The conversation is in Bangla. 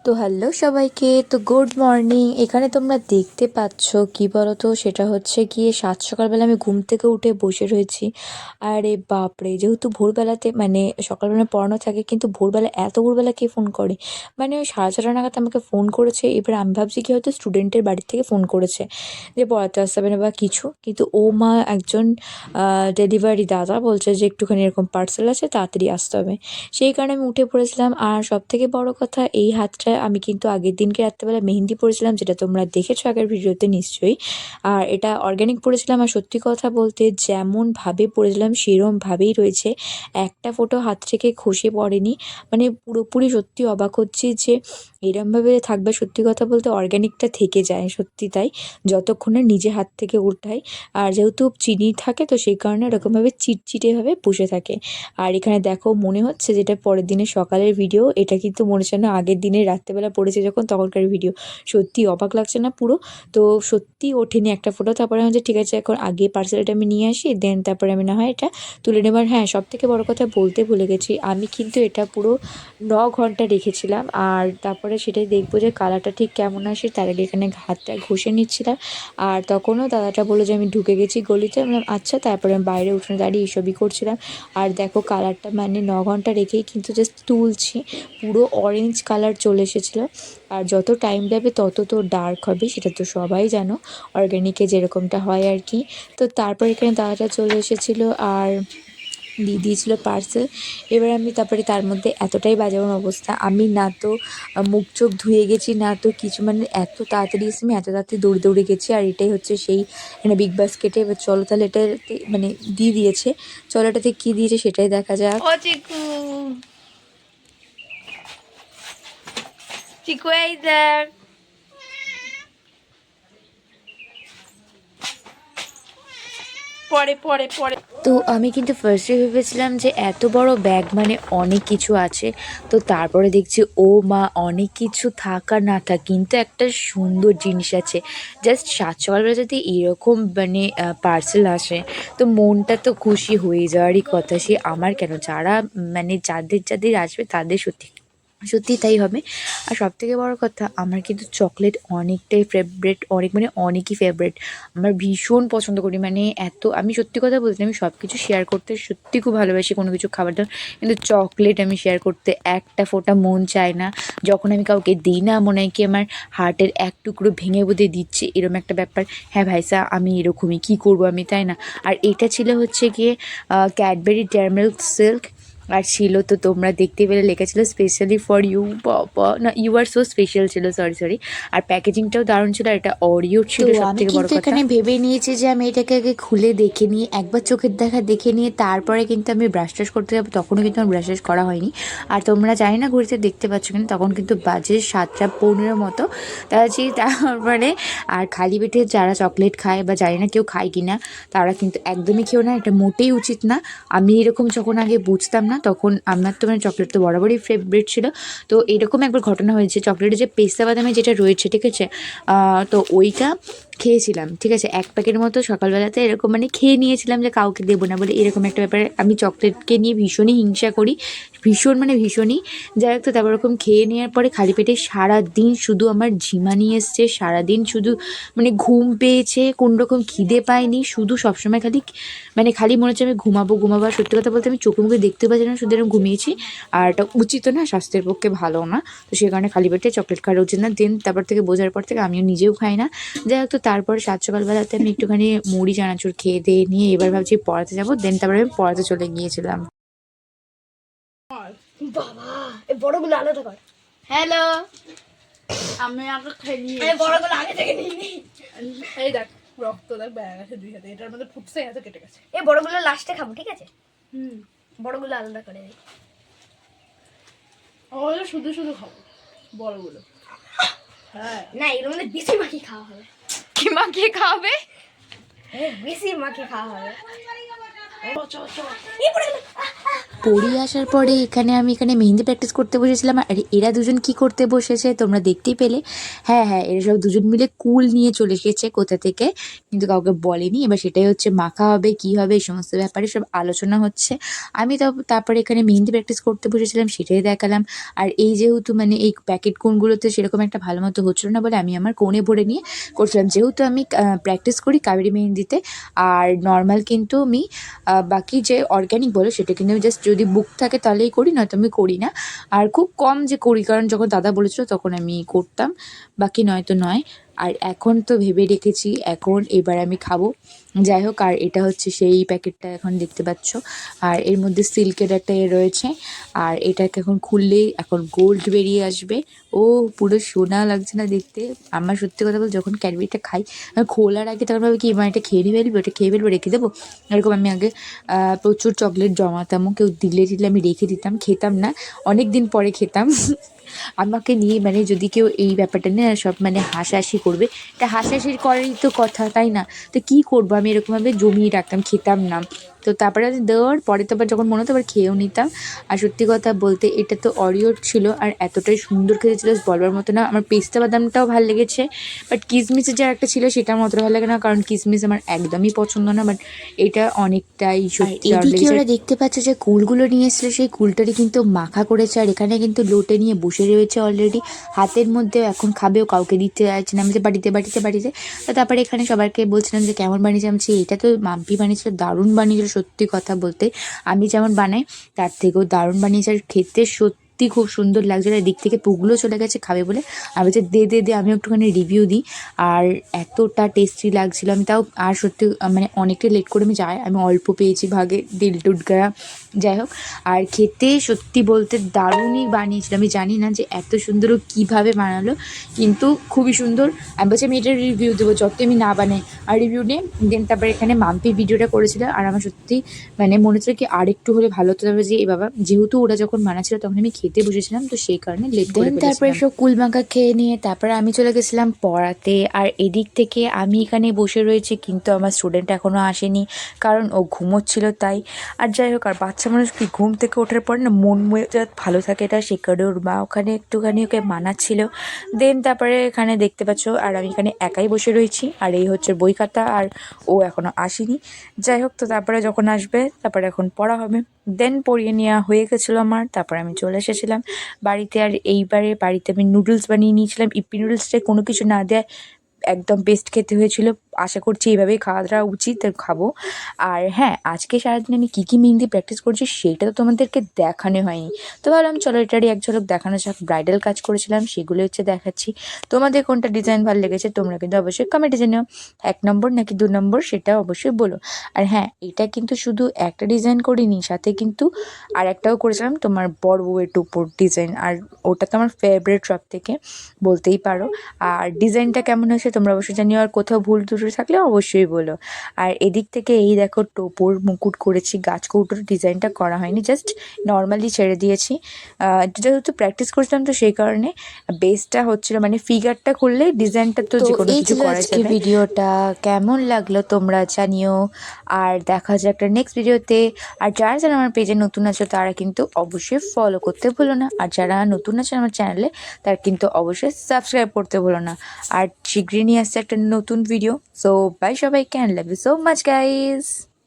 তো হ্যালো সবাইকে, তো গুড মর্নিং। এখানে তোমরা দেখতে পাচ্ছ কি বলো তো, সেটা হচ্ছে গিয়ে সকালবেলা আমি ঘুম থেকে উঠে বসে রয়েছি। আরে বাপরে, যেহেতু ভোরবেলাতে মানে সকালবেলা পড়ানো থাকে, কিন্তু ভোরবেলা এত ভোরবেলা কে ফোন করে, মানে ওই 6:30 নাগাদ আমাকে ফোন করেছে। এবার আমি ভাবছি কি হয়তো স্টুডেন্টের বাড়ির থেকে ফোন করেছে যে পড়াতে আসতে হবে না বা কিছু, কিন্তু ও মা একজন ডেলিভারি দাদা বলছে যে একটুখানি এরকম পার্সেল আছে, তাড়াতাড়ি আসতে হবে। সেই কারণে আমি উঠে পড়েছিলাম। আর সবথেকে বড় কথা, এই হাতটা আমি কিন্তু আগের দিনকে রাত্রেবেলা মেহেন্দি পড়েছিলাম, যেটা তোমরা দেখেছো আগের ভিডিওতে নিশ্চয়ই। আর এটা অর্গ্যানিক পড়েছিলাম, আর সত্যি কথা বলতে যেমনভাবে পড়েছিলাম সেরমভাবেই রয়েছে, একটা ফোঁটাও হাত থেকে খসে পড়েনি। মানে পুরোপুরি সত্যি অবাক হচ্ছি যে এরমভাবে থাকবে। সত্যি কথা বলতে অর্গ্যানিকটা থেকে যায়, সত্যি তাই, যতক্ষণ না নিজে হাত থেকে উঠাই। আর যেহেতু চিনি থাকে তো সেই কারণে এরকমভাবে চিটচিটেভাবে বসে থাকে। আর এখানে দেখো, মনে হচ্ছে যেটা পরের দিনের সকালের ভিডিও, এটা কিন্তু মনে হচ্ছে না আগের দিনের রাত্রেবেলা পড়েছে যখন তখনকার ভিডিও। সত্যি অবাক লাগছে না পুরো? তো সত্যি ওঠেনি একটা ফোঁটা। তারপরে আমি যে ঠিক আছে, এখন আগে পার্সেলটা আমি নিয়ে আসি, দেন তারপরে আমি না হয় এটা তুলে নেবার। হ্যাঁ, সবথেকে বড় কথা বলতে ভুলে গেছি, আমি কিন্তু এটা পুরো 9 ঘন্টা রেখেছিলাম। আর তারপরে সেটাই দেখবো যে কালারটা ঠিক কেমন আসে, তার আগে এখানে হাতটা ঘষে নিচ্ছিলাম। আর তখনও দাদাটা বললো যে আমি ঢুকে গেছি গলিতে। আমি বললাম আচ্ছা। তারপরে আমি বাইরে উঠোনে দাঁড়িয়ে এইসবই করছিলাম। আর দেখো কালারটা মানে 9 ঘন্টা রেখেই কিন্তু জাস্ট তুলছি, পুরো অরেঞ্জ কালার চলে এসেছিলো। আর যত টাইম যাবে তত তো ডার্ক হবে, সেটা তো সবাই জানো, অর্গ্যানিকে যেরকমটা হয় আর কি। তো তারপর এখানে দাদাটা চলে এসেছিলো আর দিয়ে দিয়েছিলো পার্সেল। এবার আমি তারপরে তার মধ্যে এতটাই বাজে আমার অবস্থা, আমি না তো মুখ চোখ ধুয়ে গেছি, না তো কিছু, মানে এত তাড়াতাড়ি এসে আমি এত তাড়াতাড়ি দৌড়ে দৌড়ে গেছি। আর এটাই হচ্ছে সেই মানে বিগ বাস্কেটে। এবার চলো তাহলে এটাতে মানে দিয়ে দিয়েছে, চলো এটাতে কী দিয়েছে সেটাই দেখা যাক। ও চিকু, চিকু এই দেখ। পরে পরে পরে তো আমি কিন্তু ফার্স্টে ভেবেছিলাম যে এত বড় ব্যাগ মানে অনেক কিছু আছে। তো তারপরে দেখছি ও মা, অনেক কিছু থাক আর না থাক, কিন্তু একটা সুন্দর জিনিস আছে। জাস্ট সাত সকালবেলা যদি এরকম মানে পার্সেল আসে, তো মনটা তো খুশি হয়ে যাওয়ারই কথা। সে আমার কেন, যারা মানে যাদের যাদের আসবে তাদের সত্যি সত্যিই তাই হবে। আর সবথেকে বড় কথা, আমার কিন্তু চকলেট অনেকটাই ফেভারিট, অনেক মানে অনেকই ফেভারিট। আমার ভীষণ পছন্দ করি, মানে এত, আমি সত্যি কথা বলতে আমি সব কিছু শেয়ার করতে সত্যি খুব ভালোবাসি, কোনো কিছু খাবার দাবার, কিন্তু চকলেট আমি শেয়ার করতে একটা ফোঁটা মন চায় না। যখন আমি কাউকে দিই না, মনে হয় কি আমার হার্টের এক টুকরো ভেঙে বোধে দিচ্ছে, এরকম একটা ব্যাপার। হ্যাঁ ভাইসা, আমি এরকমই, কী করবো আমি, তাই না? আর এটা ছিল হচ্ছে গিয়ে ক্যাডবেরি ডেয়ারি মিল্ক সিল্ক। আর ছিল তো তোমরা দেখতে পেলে, লেখা ছিল স্পেশালি ফর ইউ, বাবা না, ইউ আর সো স্পেশাল ছিল, সরি সরি। আর প্যাকেজিংটাও দারুণ ছিল, আর এটা অরিও ছিল সব থেকে বড় কথা। এখানে ভেবে নিয়েছি যে আমি এটাকে আগে খুলে দেখে নিয়ে, একবার চোখের দেখা দেখে নিয়ে তারপরে কিন্তু আমি ব্রাশ টাশ করতে যাবো। তখনও কিন্তু আমার ব্রাশ টাশ করা হয়নি। আর তোমরা জানি না ঘুরতে দেখতে পাচ্ছ কিনা, তখন কিন্তু বাজে 7:15 মতো। তারপরে আর খালি পেটে যারা চকলেট খায় বা জানি না কেউ খায় কিনা, তারা কিন্তু একদমই খেও না, এটা মোটেই উচিত না। আমি এরকম যখন আগে বুঝতাম না, তখন আমার তো মানে চকলেট তো বরাবরই ফেভারিট ছিল। তো এরকম একবার ঘটনা হয়েছে, চকলেটের যে পেস্তা বাদামে যেটা রয়েছে, ঠিক আছে, তো ওইটা খেয়েছিলাম, ঠিক আছে, 1 প্যাকেট মতো সকালবেলাতে এরকম মানে খেয়ে নিয়েছিলাম, যে কাউকে দেবো না বলে, এরকম একটা ব্যাপারে। আমি চকলেটকে নিয়ে ভীষণই হিংসা করি, ভীষণ মানে ভীষণই। যাই হোক, তো তারপর ওরকম খেয়ে নেওয়ার পরে খালি পেটে সারাদিন শুধু আমার ঝিমানি এসছে, সারাদিন শুধু মানে ঘুম পেয়েছে, কোনোরকম খিদে পায়নি, শুধু সবসময় খালি মানে খালি মনে হচ্ছে আমি ঘুমাবো ঘুমাবো। আর সত্যি কথা বলতে আমি চোখে মুখে দেখতে পাচ্ছি না, শুধু এরকম ঘুমিয়েছি। আর এটা উচিত না, স্বাস্থ্যের পক্ষে ভালো না। তো সেই কারণে খালি পেটে চকলেট খাওয়া উচিত না। দেন তারপর থেকে বোঝার পর থেকে আমিও নিজেও খাই না। যাই হোক, তো তারপরে সকালবেলাতে আমি একটুখানি মুড়ি চানাচুর খেয়ে দিয়ে নিয়ে এবার ভাবছি পড়াতে যাবো। দেন তারপরে আমি পড়াতে চলে গিয়েছিলাম। বাবা, এই বড়গুলো আলাদা কর। হ্যালো, আমি আগে খেয়ে নিই। এই বড়গুলো আগে থেকে নিই নি। এই দেখ, রক্ত দেখ ব্যাগ আছে 2 হাতে, এটার মধ্যে ফুটছে, এত কেটে গেছে। এই বড়গুলো লাস্টে খাবো, ঠিক আছে? বড়গুলো আলাদা করে দিই। ওগুলো শুধু শুধু খাবো, বড়গুলো। হ্যাঁ না, এর মধ্যে বেশি মাখিয়ে খাওয়া হবে। কি মাখিয়ে খাওয়াবে? বেশি মাখিয়ে খাওয়া হবে। পড়ে আসার পরে এখানে মেহেন্দি প্র্যাকটিস করতে বসেছিলাম। আর এরা দুজন কি করতে বসেছে তোমরা দেখতেই পেলে। হ্যাঁ হ্যাঁ, এরা সব দুজন মিলে কুল নিয়ে চলে এসেছে কোথা থেকে, কিন্তু কাউকে বলেনি। এবার সেটাই হচ্ছে মাখা হবে কি হবে এই সমস্ত ব্যাপারে সব আলোচনা হচ্ছে। আমি তারপরে এখানে মেহেন্দি প্র্যাকটিস করতে বসেছিলাম, সেটাই দেখালাম। আর এই যেহেতু মানে এই প্যাকেট কোনগুলোতে সেরকম একটা ভালো মতো হচ্ছিল না বলে আমি আমার কোণে ভরে নিয়ে করছিলাম, যেহেতু আমি প্র্যাকটিস করি কাবেরি মেহেন্দিতে। আর নর্মাল কিন্তু আমি বাকি যে অর্গ্যানিক বলো সেটা কিন্তু আমি জাস্ট যদি বুক থাকে তাহলেই করি, নয়তো আমি করি না। আর খুব কম যে করি, কারণ যখন দাদা বলেছিল তখন আমি করতাম, বাকি নয়তো নয়। আর এখন তো ভেবে রেখেছি এখন এবার আমি খাবো। যাই হোক, আর এটা হচ্ছে সেই প্যাকেটটা এখন দেখতে পাচ্ছ। আর এর মধ্যে সিল্কের একটা রয়েছে। আর এটাকে এখন খুললেই এখন গোল্ড বেরিয়ে আসবে। ও পুরো সোনা লাগছে না দেখতে? আমার সত্যি কথা বলতে যখন ক্যাডবেরিটা খাই খোলার আগে তখন ভাবে কি মানে এটা খেয়ে ফেলবো, এটা খেয়ে ফেলবো, রেখে দেবো। এরকম আমি আগে প্রচুর চকলেট জমাতামও, কেউ দিলে আমি রেখে দিতাম, খেতাম না, অনেক দিন পরে খেতাম। আমাকে নিয়ে মানে যদি কেউ এই ব্যাপারটা নিয়ে সব মানে হাসাহাসি করবে, এটা হাসাহাসির করারই তো কথা, তাই না? তো কী করবো, আমি এরকমভাবে জমিয়ে রাখতাম, খেতাম না। তো তারপরে আমি দেওয়ার পরে তো আবার যখন মনে হতো আবার খেয়েও নিতাম। আর সত্যি কথা বলতে এটা তো অরিওর ছিল আর এতটাই সুন্দর খেতে ছিল বলবার মতো না। আমার পেস্তা বাদামটাও ভালো লেগেছে, বাট কিশমিশের যে একটা ছিল সেটা আমার অতটা ভালো লাগে না, কারণ কিশমিশ আমার একদমই পছন্দ না। বাট এটা অনেকটাই সত্যি দারুণ লেগেছে। ওরা দেখতে পাচ্ছে যে কুলগুলো নিয়ে এসেছিলো, সেই কুলটারই কিন্তু মাখা করেছে। আর এখানে কিন্তু লোটে নিয়ে বসে রয়েছে অলরেডি, হাতের মধ্যে এখন খাবেও, কাউকে দিতে চাইছে না। আমি যে বাড়িতে বাড়িতে বাড়িতে তো তারপরে এখানে সবাইকে বলছিলাম যে কেমন বানিয়েছি। আমি এটা তো মাম্পি বানিয়েছিল, দারুণ বানিয়েছিল সত্যি কথা বলতে। আমি যেমন বানাই তার থেকেও দারুণ বানিয়েছে, আর খেতে সত্যি খুব সুন্দর লাগছিল। এদিক থেকে পুগলো চলে গেছে খাবে বলে, আমি বলছি দে আমি একটুখানি রিভিউ দিই। আর এতটা টেস্টি লাগছিল, আমি তাও আর সত্যি মানে অনেকটা লেট করে আমি যাই, আমি অল্প পেয়েছি ভাগে, দিল টুট গয়া। যাই হোক, আর খেতে সত্যি বলতে দারুণই বানিয়েছিল। আমি জানি না যে এত সুন্দর ও কীভাবে বানালো, কিন্তু খুবই সুন্দর। আমি বলছি আমি এটার রিভিউ দেবো যত আমি না বানাই। আর রিভিউ নিয়ে দেন তারপরে এখানে মাম্পি ভিডিওটা করেছিল। আর আমার সত্যি মানে মনে হচ্ছে কি আর একটু হলে ভালো হতো, তবে যে এ বাবা যেহেতু ওরা যখন বানাচ্ছিল তখন আমি খেতে বসেছিলাম, তো সেই কারণে লেট করে ফেলেছিলাম। তারপরে সব কুলমাখা খেয়ে নিয়ে তারপরে আমি চলে গেছিলাম পড়াতে। আর এদিক থেকে আমি এখানে বসে রয়েছি, কিন্তু আমার স্টুডেন্ট এখনও আসেনি, কারণ ও ঘুমোচ্ছিল তাই। আর যাই হোক, আর বাচ্চা মানুষ কি ঘুম থেকে ওঠার পর না মন মেজাজ ভালো থাকে, এটা সে কারণে ওর মা ওখানে একটুখানি ওকে মানাচ্ছিল। দেন তারপরে এখানে দেখতে পাচ্ছ আর আমি এখানে একাই বসে রয়েছি, আর এই হচ্ছে বই খাতা, আর ও এখনও আসেনি। যাই হোক, তো তারপরে যখন আসবে তারপরে এখন পড়া হবে। দেন পড়িয়ে নেওয়া হয়ে গেছিলো আমার, তারপরে আমি চলে এসেছিলাম বাড়িতে। আর এইবারে বাড়িতে আমি নুডলস বানিয়ে নিয়েছিলাম, ইপ্পি নুডলসটায় কোনো কিছু না দেয় একদম বেস্ট খেতে হয়েছিল। আশা করছি এইভাবেই খাওয়া দাওয়া উচিত, খাবো। আর হ্যাঁ, আজকে সারাদিন আমি কী কী মেহেন্দি প্র্যাকটিস করছি সেটা তো তোমাদেরকে দেখানো হয়নি, তো ভাবলাম চলো এটারই এক ঝলক দেখানো যাক। ব্রাইডাল কাজ করেছিলাম সেগুলো হচ্ছে দেখাচ্ছি। তোমাদের কোনটা ডিজাইন ভালো লেগেছে তোমরা কিন্তু অবশ্যই কমেন্টে জানিও, 1 নম্বর নাকি 2 নম্বর সেটা অবশ্যই বলো। আর হ্যাঁ, এটা কিন্তু শুধু একটা ডিজাইন করিনি, সাথে কিন্তু আর একটাও করেছিলাম তোমার বড় বউয়ের টুপোর ডিজাইন, আর ওটা তো আমার ফেভারিট সব থেকে বলতেই পারো। আর ডিজাইনটা কেমন হয়েছে তোমরা অবশ্যই জানিও, আর কোথাও ভুল ত্রুটি থাকলে অবশ্যই বলো। আর এদিক থেকে এই দেখো টোপর মুকুট করেছি, গাছ কৌটোর ডিজাইনটা করা হয়নি, জাস্ট নর্মালি ছেড়ে দিয়েছি। যেহেতু প্র্যাকটিস করছিলাম তো সেই কারণে বেসটা হচ্ছিল, মানে ফিগারটা করলে ডিজাইনটা তো যে কোনো কিছু করা যাবে। ভিডিওটা কেমন লাগলো তোমরা জানিও, আর দেখা যায় একটা নেক্সট ভিডিওতে। আর যারা যারা আমার পেজে নতুন আছো তারা কিন্তু অবশ্যই ফলো করতে ভুলো না, আর যারা নতুন আছে আমার চ্যানেলে তারা কিন্তু অবশ্যই সাবস্ক্রাইব করতে ভুলো না। আর শীঘ্রই নিয়ে আসছে একটা নতুন ভিডিও। সো বাই সবাইকে, and love you so much guys.